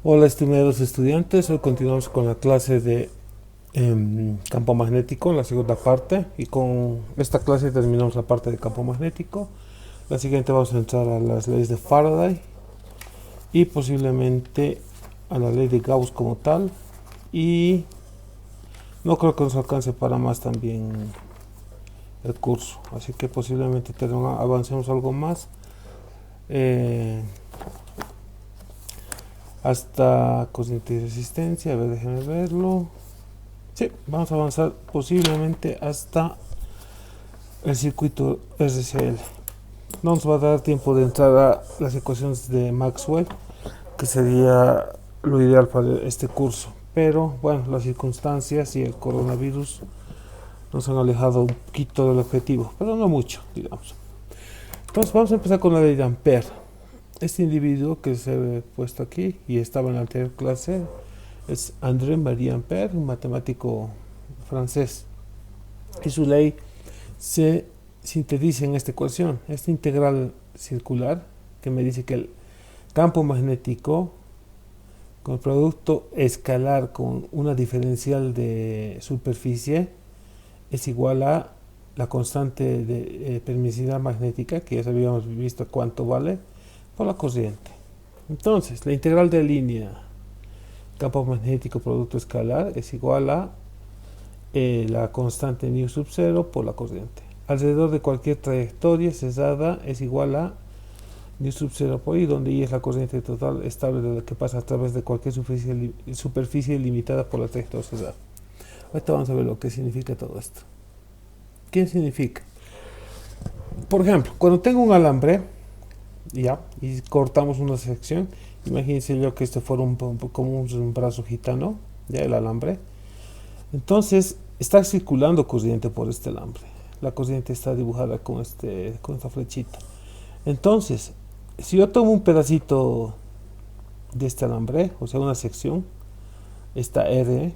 Hola estimados estudiantes, hoy continuamos con la clase de campo magnético en la segunda parte y con esta clase terminamos la parte de campo magnético. La siguiente vamos a entrar a las leyes de Faraday y posiblemente a la ley de Gauss como tal, y no creo que nos alcance para más también el curso, así que posiblemente avancemos algo más. Hasta corriente y resistencia, a ver, déjenme verlo. Sí, vamos a avanzar posiblemente hasta el circuito RCL. No nos va a dar tiempo de entrar a las ecuaciones de Maxwell, que sería lo ideal para este curso. Pero bueno, las circunstancias y el coronavirus nos han alejado un poquito del objetivo, pero no mucho, digamos. Entonces vamos a empezar con la ley de Ampère. Este individuo que se ha puesto aquí y estaba en la anterior clase es André-Marie Ampère, un matemático francés. Y su ley se sintetiza en esta ecuación, esta integral circular que me dice que el campo magnético con el producto escalar con una diferencial de superficie es igual a la constante de permisividad magnética, que ya habíamos visto cuánto vale, por la corriente. Entonces, la integral de línea campo magnético producto escalar es igual a la constante nu sub 0 por la corriente. Alrededor de cualquier trayectoria cesada es igual a nu sub 0 por i, donde i es la corriente total estable de la que pasa a través de cualquier superficie limitada por la trayectoria cesada. Ahorita vamos a ver lo que significa todo esto. ¿Qué significa? Por ejemplo, cuando tengo un alambre, ya, y cortamos una sección, imagínense yo que este fuera como un brazo gitano, ya el alambre. Entonces está circulando corriente por este alambre. La corriente está dibujada con esta flechita. Entonces, si yo tomo un pedacito de este alambre, o sea, una sección, esta R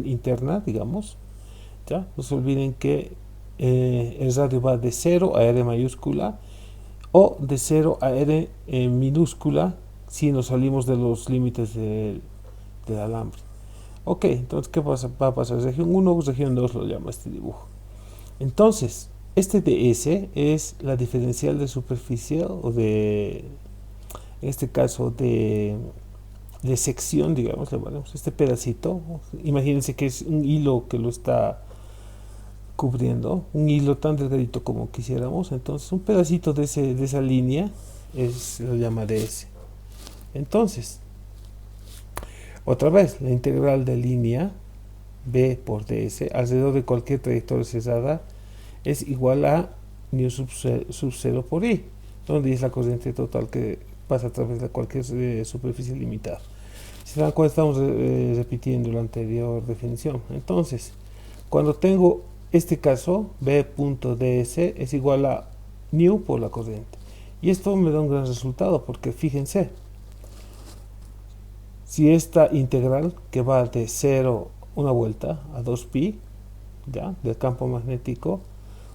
interna, digamos, ya, no se olviden que el radio va de 0 a R mayúscula o de 0 a R minúscula si nos salimos de los límites del alambre. Ok, entonces, ¿qué va a pasar? Región 1, región 2 lo llama este dibujo. Entonces, este ds es la diferencial de superficie, o de, en este caso, de sección, digamos, le valemos este pedacito. Imagínense que es un hilo que lo está cubriendo, un hilo tan delgadito como quisiéramos. Entonces, un pedacito de esa línea lo llama ds. Entonces, otra vez, la integral de línea b por ds alrededor de cualquier trayectoria cesada es igual a nu sub 0 por i, donde es la corriente total que pasa a través de cualquier superficie limitada. Si se dan cuenta, estamos repitiendo la anterior definición. Entonces, cuando tengo este caso, b.ds es igual a nu por la corriente. Y esto me da un gran resultado, porque fíjense, si esta integral que va de 0 una vuelta a 2pi, ya, del campo magnético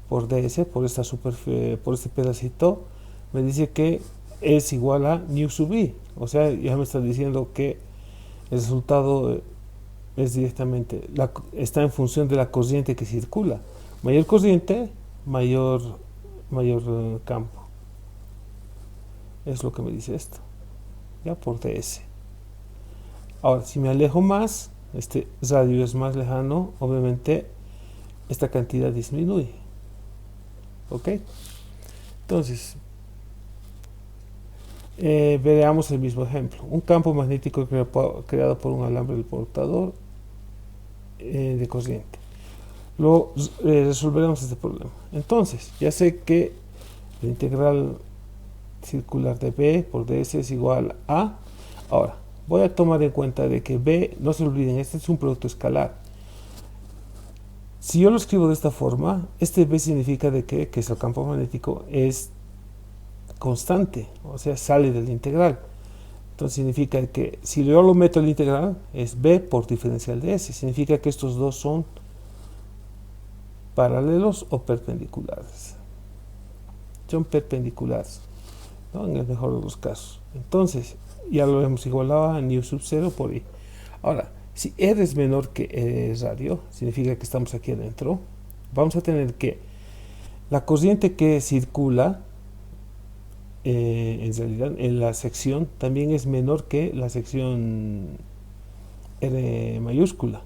por ds, por este pedacito, me dice que es igual a nu sub i. O sea, ya me está diciendo que el resultado es directamente, está en función de la corriente que circula. Mayor corriente, mayor campo. Es lo que me dice esto, ya, por ds. Ahora, si me alejo más, este radio es más lejano, obviamente esta cantidad disminuye. ¿Ok? Entonces, veamos el mismo ejemplo. Un campo magnético creado por un alambre del portador de corriente. Resolveremos este problema. Entonces, ya sé que la integral circular de B por ds es igual a... Ahora, voy a tomar en cuenta de que B, no se olviden, este es un producto escalar. Si yo lo escribo de esta forma, este B significa de que es el campo magnético, es constante, o sea, sale del integral. Entonces significa que si yo lo meto en la integral, es B por diferencial de S. Significa que estos dos son paralelos o perpendiculares. Son perpendiculares. ¿no? En el mejor de los casos. Entonces, ya lo hemos igualado a nu sub 0 por i. Ahora, si R es menor que radio, significa que estamos aquí adentro, vamos a tener que la corriente que circula en realidad en la sección también es menor que la sección R mayúscula,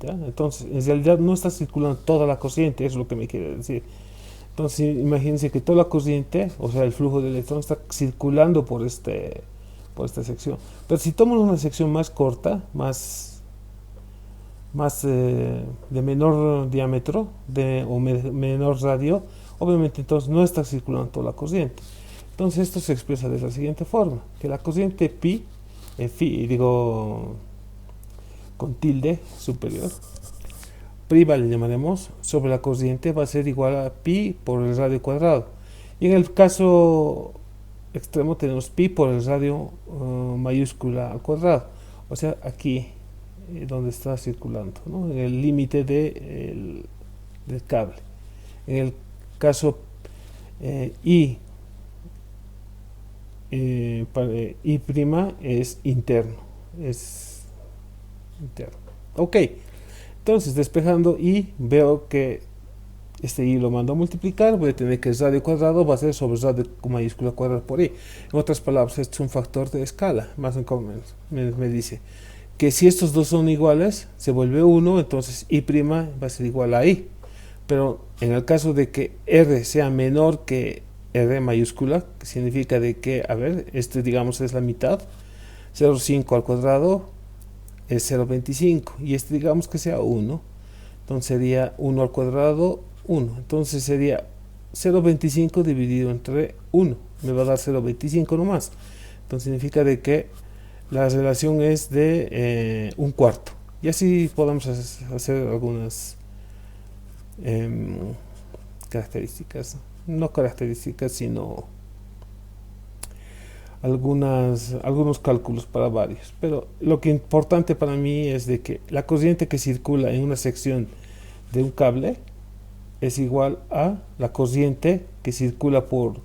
¿ya? Entonces, en realidad no está circulando toda la corriente, eso es lo que me quiere decir. Entonces, imagínense que toda la corriente, o sea, el flujo de electrones está circulando por esta sección. Pero si tomo una sección más corta, más de menor diámetro o menor radio, obviamente entonces no está circulando toda la corriente. Entonces esto se expresa de la siguiente forma, que la corriente pi, digo con tilde superior, prima le llamaremos, sobre la corriente va a ser igual a pi por el radio cuadrado. Y en el caso extremo tenemos pi por el radio mayúscula al cuadrado, o sea aquí donde está circulando, ¿no? En el límite del cable. En el caso I prima es interno, ok. Entonces, despejando I, veo que este I lo mando a multiplicar, voy a tener que el radio cuadrado va a ser sobre radio mayúscula cuadrado por I. En otras palabras, esto es un factor de escala, más o menos. Me dice que si estos dos son iguales, se vuelve 1, entonces I' va a ser igual a I. Pero en el caso de que R sea menor que R mayúscula, que significa de que, a ver, este digamos es la mitad, 0,5 al cuadrado es 0,25, y este digamos que sea 1, entonces sería 1 al cuadrado, 1, entonces sería 0,25 dividido entre 1, me va a dar 0,25 nomás, entonces significa de que la relación es de un cuarto, y así podemos hacer algunas características, no características, sino algunos cálculos para varios. Pero lo que es importante para mí es de que la corriente que circula en una sección de un cable es igual a la corriente que circula por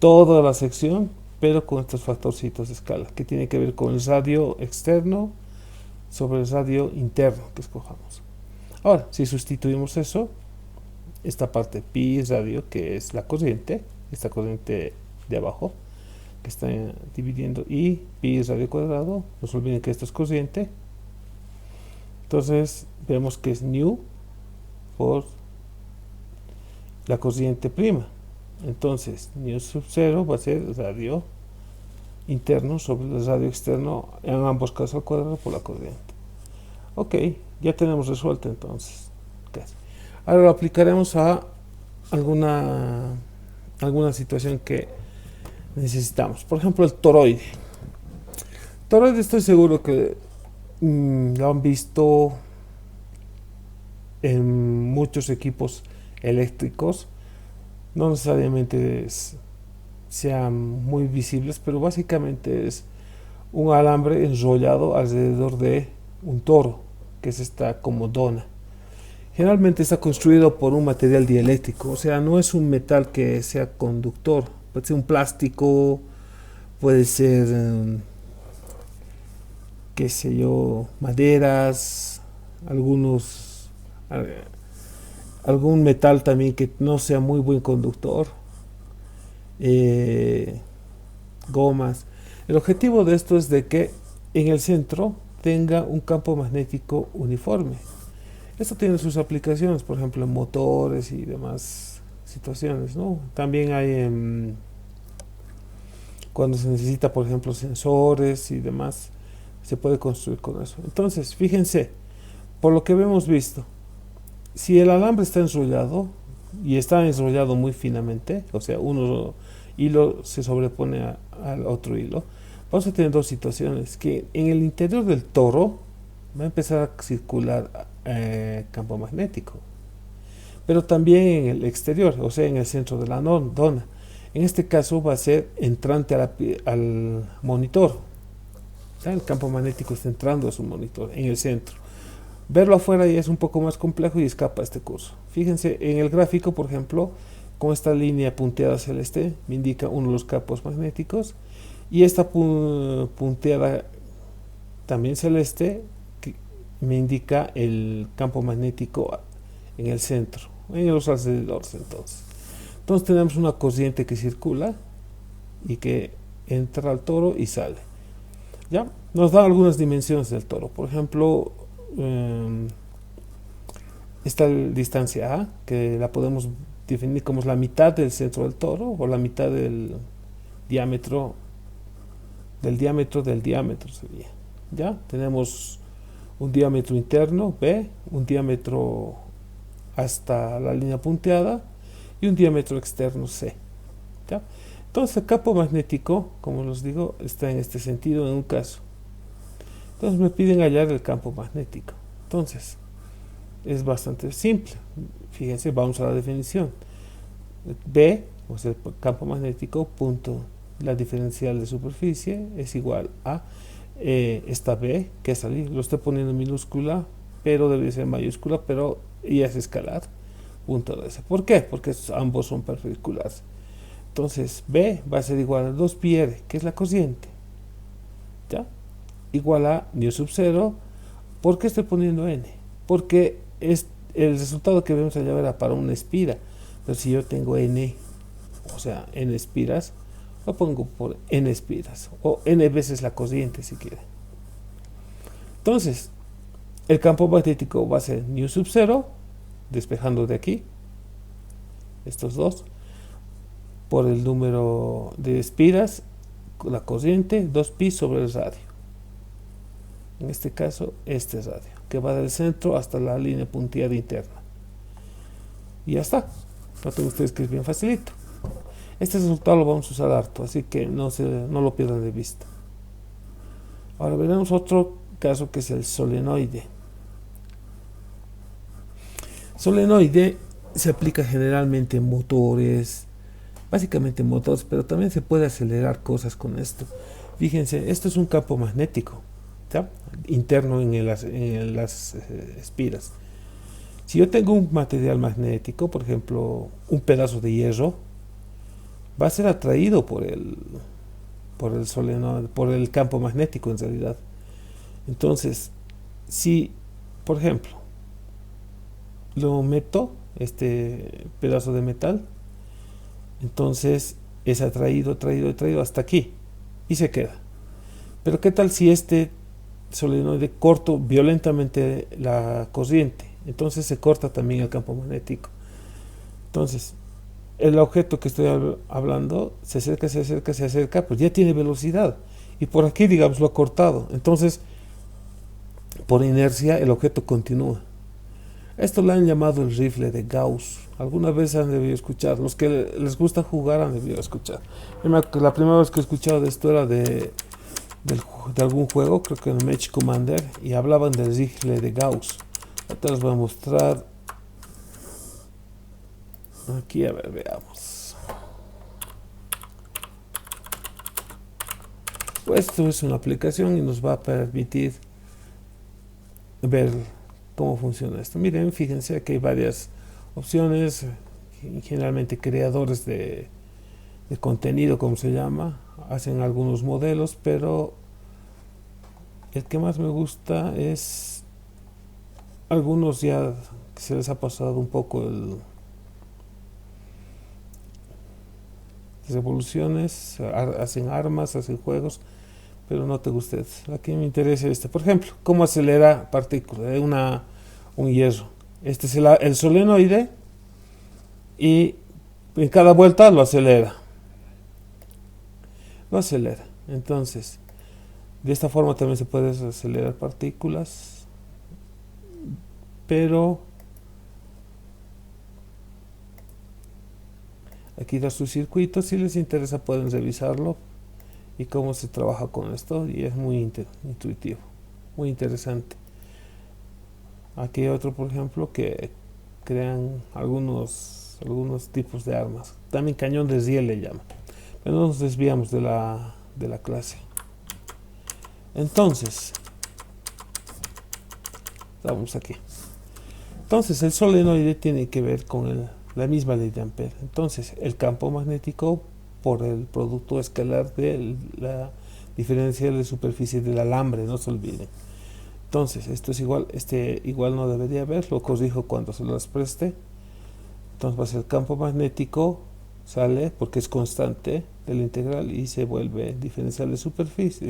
toda la sección, pero con estos factorcitos de escala, que tiene que ver con el radio externo sobre el radio interno que escojamos. Ahora, si sustituimos eso, esta parte pi radio, que es la corriente, esta corriente de abajo, que está dividiendo, y pi radio cuadrado, no se olviden que esto es corriente, entonces vemos que es nu por la corriente prima, entonces nu sub 0 va a ser radio interno sobre el radio externo, en ambos casos al cuadrado por la corriente. Ok, ya tenemos resuelto entonces. Ahora lo aplicaremos a alguna situación que necesitamos. Por ejemplo, el toroide. Toroide estoy seguro que lo han visto en muchos equipos eléctricos. No necesariamente sean muy visibles, pero básicamente es un alambre enrollado alrededor de un toro, que es esta como dona. Generalmente está construido por un material dieléctrico, o sea, no es un metal que sea conductor, puede ser un plástico, puede ser, qué sé yo, maderas, algún metal también que no sea muy buen conductor, gomas. El objetivo de esto es de que en el centro tenga un campo magnético uniforme. Esto tiene sus aplicaciones, por ejemplo, en motores y demás situaciones, ¿no? También hay cuando se necesita, por ejemplo, sensores y demás, se puede construir con eso. Entonces, fíjense, por lo que hemos visto, si el alambre está enrollado y está enrollado muy finamente, o sea, un hilo se sobrepone al otro hilo, vamos a tener dos situaciones, que en el interior del toro va a empezar a circular campo magnético, pero también en el exterior, o sea, en el centro de la dona. En este caso va a ser entrante al monitor. El campo magnético está entrando a su monitor en el centro. Verlo afuera ya es un poco más complejo y escapa este curso. Fíjense en el gráfico, por ejemplo, con esta línea punteada celeste me indica uno de los campos magnéticos, y esta punteada también celeste que me indica el campo magnético en el centro, en los alrededores. Entonces tenemos una corriente que circula y que entra al toro y sale. ¿Ya? Nos da algunas dimensiones del toro. Por ejemplo, esta distancia A, que la podemos definir como la mitad del centro del toro o la mitad del diámetro del diámetro sería. ¿Ya? Tenemos un diámetro interno B, un diámetro hasta la línea punteada y un diámetro externo C. ¿Ya? Entonces el campo magnético, como les digo, está en este sentido en un caso. Entonces me piden hallar el campo magnético. Entonces es bastante simple. Fíjense, vamos a la definición. B, o sea, el campo magnético, punto, la diferencial de superficie es igual a esta B, que es salir, lo estoy poniendo en minúscula, pero debe ser mayúscula, pero ya es escalar, punto de ese. ¿Por qué? Porque ambos son perpendiculares. Entonces B va a ser igual a 2πr, que es la corriente, ¿ya? Igual a nu sub 0. ¿Por qué estoy poniendo n? Porque es el resultado que vemos allá era para una espira, pero si yo tengo n, o sea, n espiras, lo pongo por n espiras, o n veces la corriente si quiere. Entonces, el campo magnético va a ser nu sub 0, despejando de aquí, estos dos, por el número de espiras, la corriente, 2pi sobre el radio. En este caso, este radio, que va del centro hasta la línea punteada interna. Y ya está. Noten ustedes que es bien facilito. Este resultado lo vamos a usar harto, así que no lo pierdan de vista. Ahora veremos otro caso que es el solenoide. Solenoide se aplica generalmente en motores, básicamente en motores, pero también se puede acelerar cosas con esto. Fíjense, esto es un campo magnético, ¿ya? Interno en las espiras. Si yo tengo un material magnético, por ejemplo, un pedazo de hierro, va a ser atraído por el solenoide, por el campo magnético en realidad. Entonces, si, por ejemplo, lo meto, este pedazo de metal, entonces es atraído hasta aquí y se queda. Pero ¿qué tal si este solenoide corto violentamente la corriente? Entonces se corta también el campo magnético. Entonces el objeto que estoy hablando se acerca, pues ya tiene velocidad, y por aquí, digamos, lo ha cortado. Entonces, por inercia, el objeto continúa. Esto lo han llamado el rifle de Gauss. Alguna vez han debido escuchar. Los que les gusta jugar han debido escuchar. La primera vez que he escuchado de esto era de algún juego, creo que en Match Commander, y hablaban del rifle de Gauss. Ahorita les voy a mostrar. Aquí, a ver, veamos. Pues esto es una aplicación y nos va a permitir ver cómo funciona esto. Miren, fíjense que hay varias opciones. Generalmente creadores de contenido, como se llama, hacen algunos modelos, pero el que más me gusta es algunos ya que se les ha pasado un poco revoluciones, hacen armas, hacen juegos, pero no te gusta. Aquí me interesa por ejemplo, cómo acelera partículas de un hierro. Este es el solenoide, y en cada vuelta lo acelera. Entonces, de esta forma también se puede acelerar partículas, pero aquí da su circuito. Si les interesa pueden revisarlo y cómo se trabaja con esto, y es muy intuitivo, muy interesante. Aquí hay otro, por ejemplo, que crean algunos tipos de armas, también cañón de riel le llaman, pero no nos desviamos de la clase. Entonces, vamos aquí. Entonces el solenoide tiene que ver con la misma ley de Ampere. Entonces, el campo magnético por el producto escalar de la diferencial de superficie del alambre, no se olviden. Entonces, esto es igual, igual no debería haber, lo corrijo cuando se las preste. Entonces va a ser el campo magnético, sale porque es constante de la integral y se vuelve diferencial de superficie,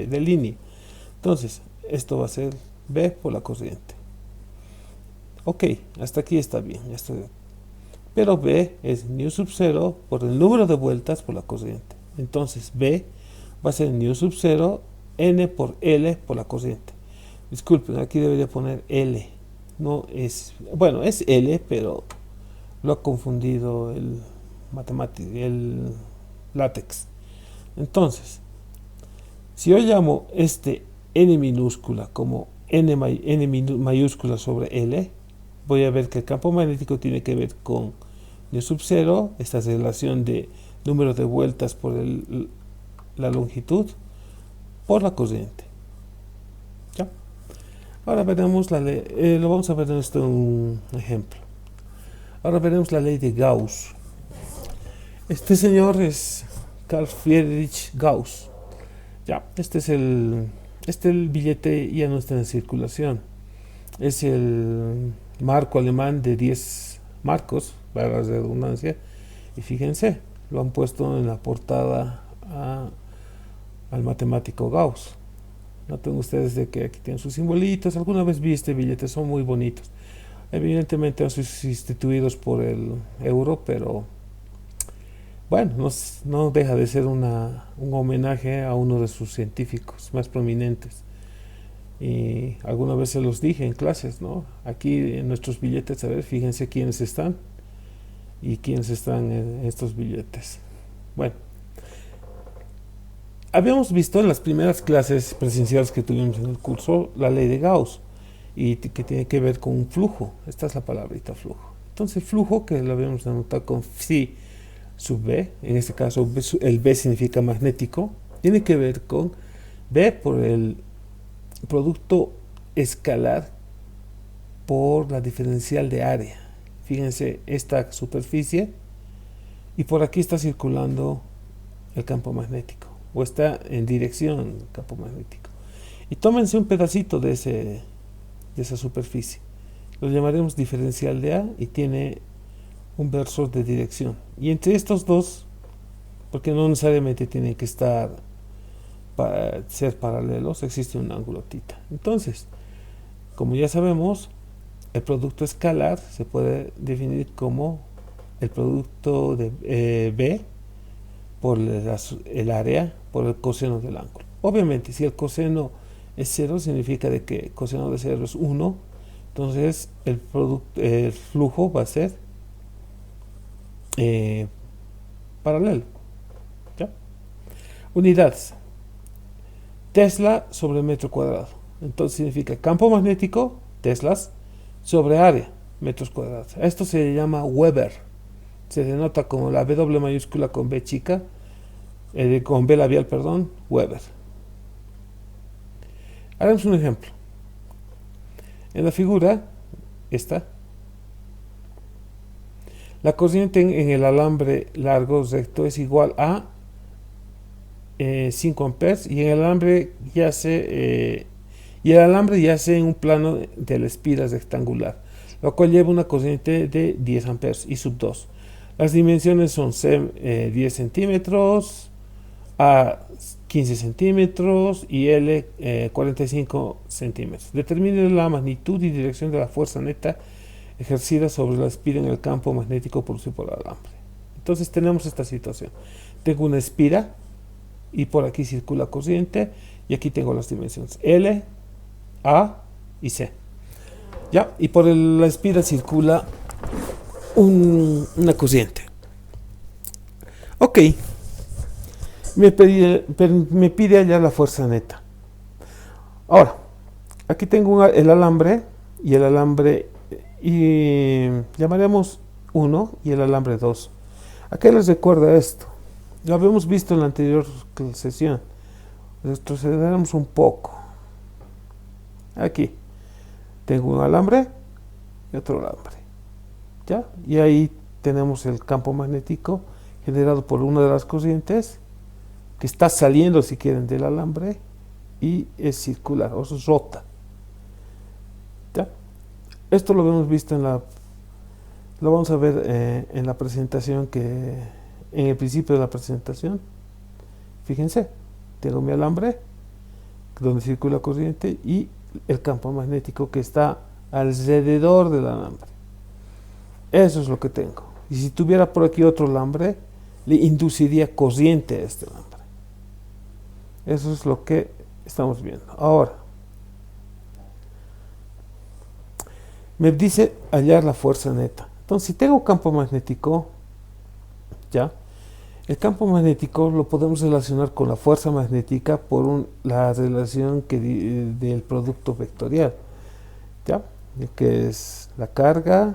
de línea. Entonces, esto va a ser B por la corriente. Ok, hasta aquí está bien. Pero B es nu sub 0 por el número de vueltas por la corriente. Entonces, B va a ser nu sub 0 N por L por la corriente. Disculpen, aquí debería poner L. No es, bueno, es L, pero lo ha confundido el matemático, el látex. Entonces, si yo llamo este N minúscula como N mayúscula sobre L, voy a ver que el campo magnético tiene que ver con nu sub 0, esta relación de número de vueltas por la longitud, por la corriente. ¿Ya? Ahora veremos la ley, lo vamos a ver en un ejemplo. Ahora veremos la ley de Gauss. Este señor es Carl Friedrich Gauss. Ya, el billete ya no está en circulación. Es el marco alemán de 10 marcos, para la redundancia. Y fíjense, lo han puesto en la portada al matemático Gauss. Noten ustedes de que aquí tienen sus simbolitos. Alguna vez vi este billete, son muy bonitos. Evidentemente han sido sustituidos por el euro, pero bueno, no deja de ser un homenaje a uno de sus científicos más prominentes. Y alguna vez se los dije en clases, ¿no? Aquí en nuestros billetes, a ver, fíjense quiénes están y quiénes están en estos billetes. Bueno, habíamos visto en las primeras clases presenciales que tuvimos en el curso la ley de Gauss y que tiene que ver con un flujo. Esta es la palabrita flujo. Entonces, flujo, que lo habíamos anotado con phi sub B, en este caso el B significa magnético, tiene que ver con B por el producto escalar por la diferencial de área. Fíjense esta superficie y por aquí está circulando el campo magnético o está en dirección el campo magnético. Y tómense un pedacito de esa superficie. Lo llamaremos diferencial de A y tiene un versor de dirección. Y entre estos dos, porque no necesariamente tienen que ser paralelos, existe un ángulo θ. Entonces, como ya sabemos, el producto escalar se puede definir como el producto de B por el área por el coseno del ángulo. Obviamente, si el coseno es 0, significa de que coseno de 0 es 1, entonces el flujo va a ser paralelo. ¿Ya? Unidades. Tesla sobre metro cuadrado. Entonces significa campo magnético, teslas, sobre área, metros cuadrados. Esto se llama Weber. Se denota como la W mayúscula con B chica, con B labial, perdón, Weber. Haremos un ejemplo. En la figura, esta, la corriente en el alambre largo recto es igual a 5 amperes y en el alambre yace en un plano de la espira rectangular, lo cual lleva una corriente de 10 amperes y sub 2. Las dimensiones son 10 centímetros, A 15 centímetros y L 45 centímetros. Determine la magnitud y dirección de la fuerza neta ejercida sobre la espira en el campo magnético producido por el alambre. Entonces tenemos esta situación. Tengo una espira y por aquí circula corriente y aquí tengo las dimensiones L, A y C. ¿Ya? Y por la espira circula una corriente. Ok. Me pide hallar la fuerza neta. Ahora, aquí tengo el alambre y el alambre y llamaremos 1 y el alambre 2. ¿A qué les recuerda esto? Lo habíamos visto en la anterior sesión. Retrocederemos un poco. Aquí tengo un alambre y otro alambre. ¿ya? Y ahí tenemos el campo magnético generado por una de las corrientes que está saliendo, si quieren, del alambre y es circular, o sea, es rota, ¿ya? Esto lo hemos visto lo vamos a ver en la presentación, en el principio de la presentación. Fíjense, tengo mi alambre donde circula corriente y el campo magnético que está alrededor del alambre. Eso es lo que tengo. Y si tuviera por aquí otro alambre, le induciría corriente a este alambre. Eso es lo que estamos viendo. Ahora, me dice hallar la fuerza neta. Entonces, si tengo campo magnético, ya, el campo magnético lo podemos relacionar con la fuerza magnética por la relación del producto vectorial, ya, que es la carga.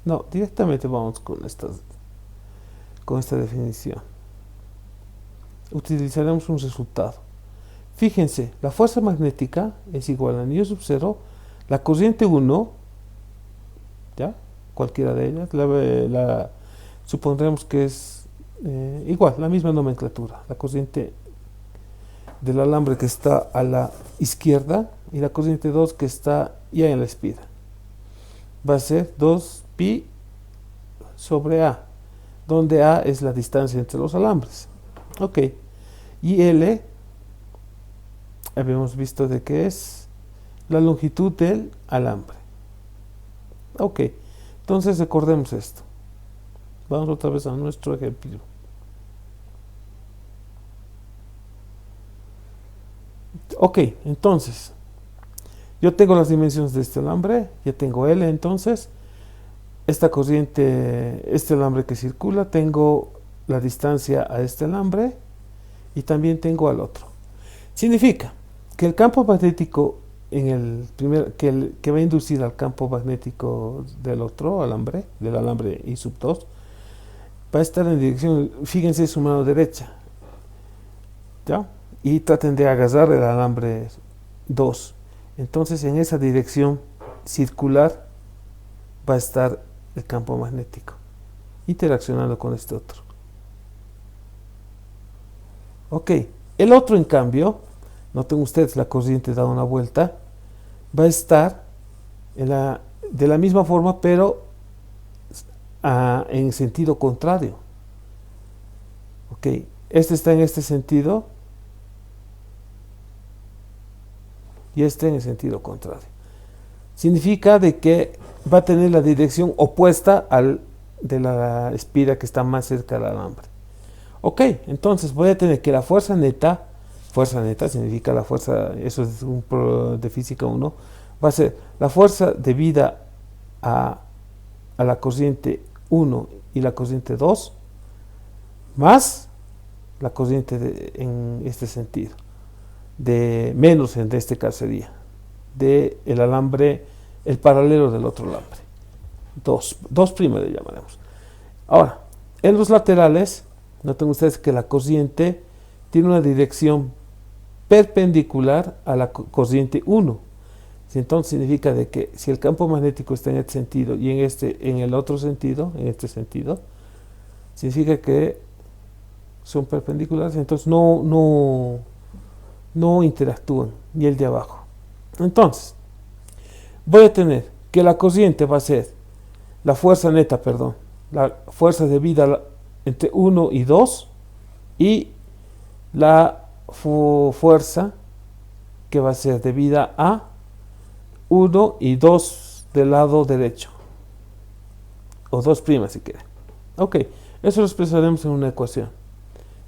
No, directamente vamos con esta definición. Utilizaremos un resultado. Fíjense, la fuerza magnética es igual a nu sub 0, la corriente 1, ¿ya? Cualquiera de ellas, supondremos que es igual, la misma nomenclatura, la corriente del alambre que está a la izquierda y la corriente 2 que está ya en la espira. Va a ser 2pi sobre A, donde A es la distancia entre los alambres. Ok, y L, habíamos visto de que es la longitud del alambre. Ok, entonces recordemos esto. Vamos otra vez a nuestro ejemplo. Ok, entonces, yo tengo las dimensiones de este alambre, ya tengo L, entonces, esta corriente, este alambre que circula, tengo la distancia a este alambre y también tengo al otro. Significa que el campo magnético que va a inducir al campo magnético del otro alambre, del alambre I sub 2, va a estar en dirección, fíjense, su mano derecha, ¿ya? Y traten de agarrar el alambre 2. Entonces, en esa dirección circular va a estar el campo magnético interaccionando con este otro. Ok, el otro, en cambio, noten ustedes, la corriente da una vuelta, va a estar de la misma forma, pero en sentido contrario. Ok, este está en este sentido y este en el sentido contrario. Significa de que va a tener la dirección opuesta de la espira que está más cerca del alambre. Ok, entonces voy a tener que la fuerza neta significa la fuerza, eso es de física 1, va a ser la fuerza debida a la corriente 1 y la corriente 2 más la corriente en este sentido, de menos en este caso sería de el alambre, el paralelo del otro alambre, 2' le llamaremos. Ahora, en los laterales, noten ustedes que la corriente tiene una dirección perpendicular a la corriente 1. Entonces significa de que si el campo magnético está en este sentido y en el otro sentido, en este sentido, significa que son perpendiculares, entonces no interactúan, ni el de abajo. Entonces, voy a tener que la corriente va a ser la fuerza neta, la fuerza debida entre 1 y 2 y la fuerza que va a ser debida a 1 y 2 del lado derecho, o 2' si quieren. Ok, eso lo expresaremos en una ecuación.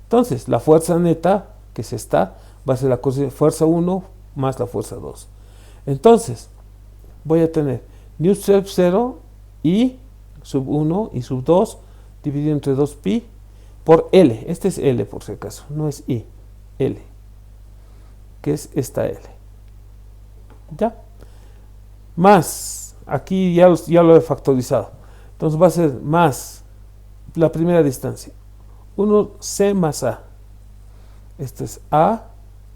Entonces, la fuerza neta, que es esta, va a ser la fuerza 1 más la fuerza 2. Entonces, voy a tener nu sub 0 y sub 1 y sub 2 dividido entre 2pi por L. Este es L por si acaso, no es I, L, que es esta L. ¿Ya? Más, aquí ya lo he factorizado. Entonces va a ser más la primera distancia, 1C más A. Esto es A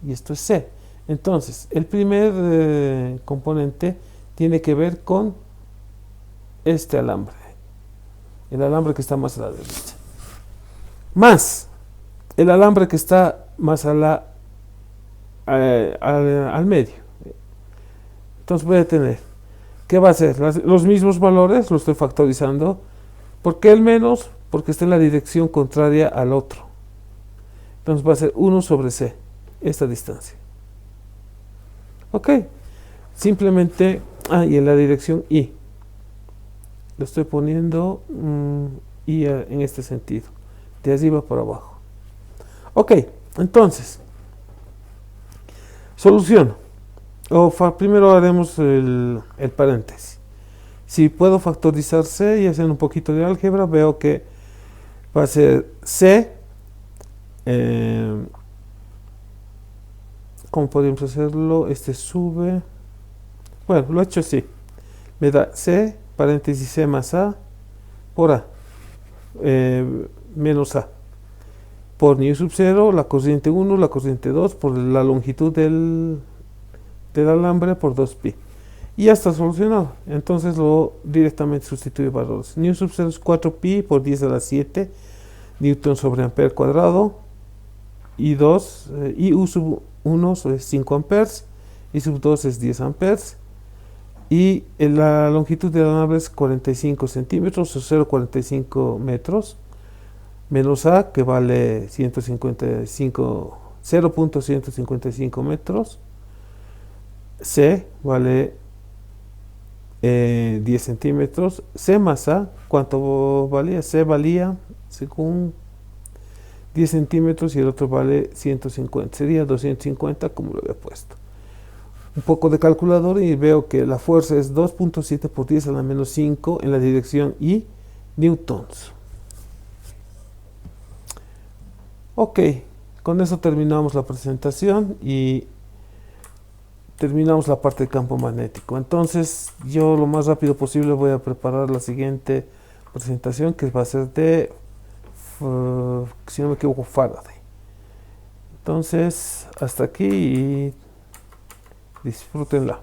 y esto es C. Entonces, el primer componente tiene que ver con este alambre, el alambre que está más a la derecha, más el alambre que está más al medio. Entonces voy a tener, ¿qué va a ser? Los mismos valores, lo estoy factorizando. ¿Por qué el menos? Porque está en la dirección contraria al otro. Entonces va a ser 1 sobre c, esta distancia. Ok, simplemente, y en la dirección y. Lo estoy poniendo y en este sentido, de arriba para abajo. Ok, entonces, solución. Primero haremos el paréntesis. Si puedo factorizar c y hacer un poquito de álgebra, veo que va a ser c. ¿Cómo podemos hacerlo? Este sube. Bueno, lo he hecho así. Me da c, paréntesis c más a, por a, menos a. Por nu sub 0, la corriente 1, la corriente 2, por la longitud del alambre por 2pi. Y ya está solucionado. Entonces lo directamente sustituye valores. Nu sub 0 es 4pi por 10 a la 7 newton sobre ampere cuadrado. Y 2, y U sub 1 es 5 amperes. Y sub 2 es 10 amperes. Y la longitud del alambre es 45 centímetros o 0,45 metros. Menos A, que vale 0.155 metros. C vale 10 centímetros. C más A, ¿cuánto valía? C valía, según 10 centímetros y el otro vale 150. Sería 250 como lo había puesto. Un poco de calculador y veo que la fuerza es 2.7 por 10 a la menos 5 en la dirección y newtons. Ok, con eso terminamos la presentación y terminamos la parte del campo magnético. Entonces yo lo más rápido posible voy a preparar la siguiente presentación, que va a ser de, si no me equivoco, Faraday. Entonces hasta aquí y disfrútenla.